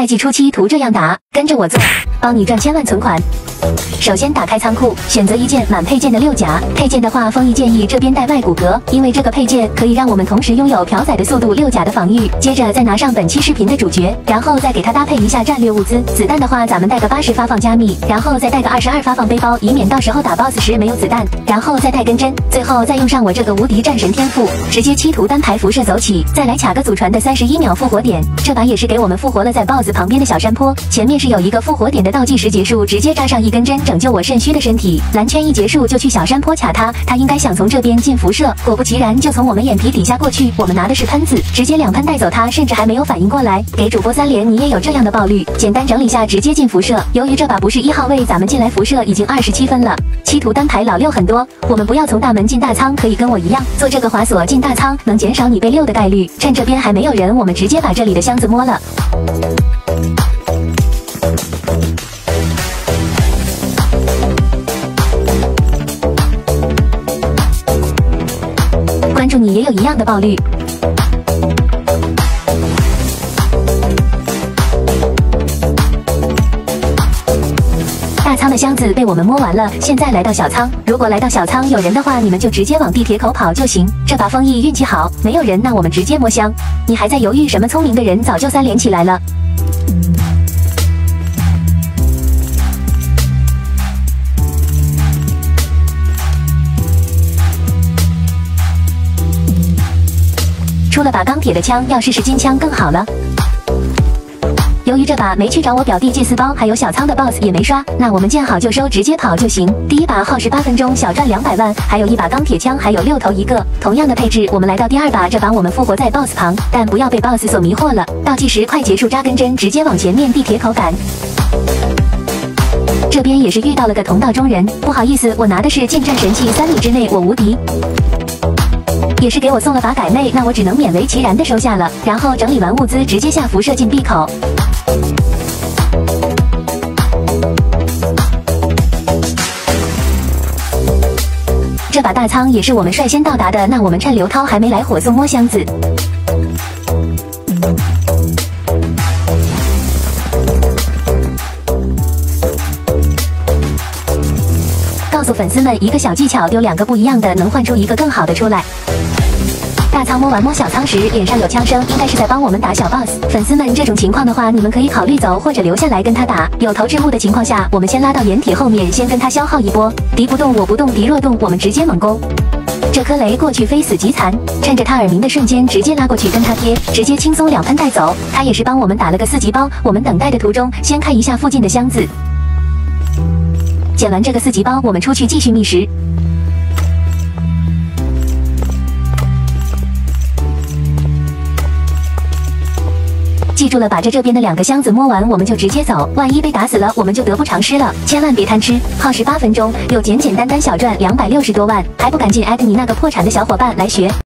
在季初期图这样打，跟着我做，帮你赚千万存款。首先打开仓库，选择一件满配件的6甲。配件的话，风毅建议这边带外骨骼，因为这个配件可以让我们同时拥有朴载的速度、6甲的防御。接着再拿上本期视频的主角，然后再给它搭配一下战略物资。子弹的话，咱们带个80发放加密，然后再带个22发放背包，以免到时候打 BOSS 时没有子弹。然后再带根针，最后再用上我这个无敌战神天赋，直接7图单排辐射走起。再来卡个祖传的31秒复活点，这把也是给我们复活了在 BOSS 旁边的小山坡，前面是有一个复活点的倒计时结束，直接扎上一根针。拯救我肾虚的身体，蓝圈一结束就去小山坡卡他，他应该想从这边进辐射，果不其然就从我们眼皮底下过去。我们拿的是喷子，直接2喷带走他，甚至还没有反应过来。给主播3连，你也有这样的爆率？简单整理下，直接进辐射。由于这把不是1号位，咱们进来辐射已经27分了。7图单排老6很多，我们不要从大门进大仓，可以跟我一样做这个滑索进大仓，能减少你被6的概率。趁这边还没有人，我们直接把这里的箱子摸了。关注你也有一样的爆率。大仓的箱子被我们摸完了，现在来到小仓。如果来到小仓有人的话，你们就直接往地铁口跑就行。这把风毅运气好，没有人，那我们直接摸箱。你还在犹豫什么？聪明的人早就3连起来了。出了把钢铁的枪，要试试金枪更好了。由于这把没去找我表弟借4包，还有小仓的 BOSS 也没刷，那我们见好就收，直接跑就行。第一把耗时8分钟，小赚200万，还有一把钢铁枪，还有6头一个。同样的配置，我们来到第2把，这把我们复活在 BOSS 旁，但不要被 BOSS 所迷惑了。倒计时快结束，扎根针，直接往前面地铁口赶。这边也是遇到了个同道中人，不好意思，我拿的是近战神器，3米之内我无敌。也是给我送了把改妹，那我只能勉为其难的收下了。然后整理完物资，直接下辐射进 B 口。这把大仓也是我们率先到达的，那我们趁刘涛还没来火速摸箱子。告诉粉丝们一个小技巧，丢2个不一样的，能换出一个更好的出来。大仓摸完摸小仓时，脸上有枪声，应该是在帮我们打小 boss。粉丝们，这种情况的话，你们可以考虑走，或者留下来跟他打。有投掷物的情况下，我们先拉到掩体后面，先跟他消耗一波。敌不动，我不动，敌若动，我们直接猛攻。这颗雷过去非死即残，趁着他耳鸣的瞬间，直接拉过去跟他贴，直接轻松2喷带走。他也是帮我们打了个4级包。我们等待的途中，先看一下附近的箱子。捡完这个4级包，我们出去继续觅食。记住了，把这边的2个箱子摸完，我们就直接走。万一被打死了，我们就得不偿失了。千万别贪吃，耗时8分钟，又简简单单小赚260多万，还不赶紧艾特你那个破产的小伙伴来学。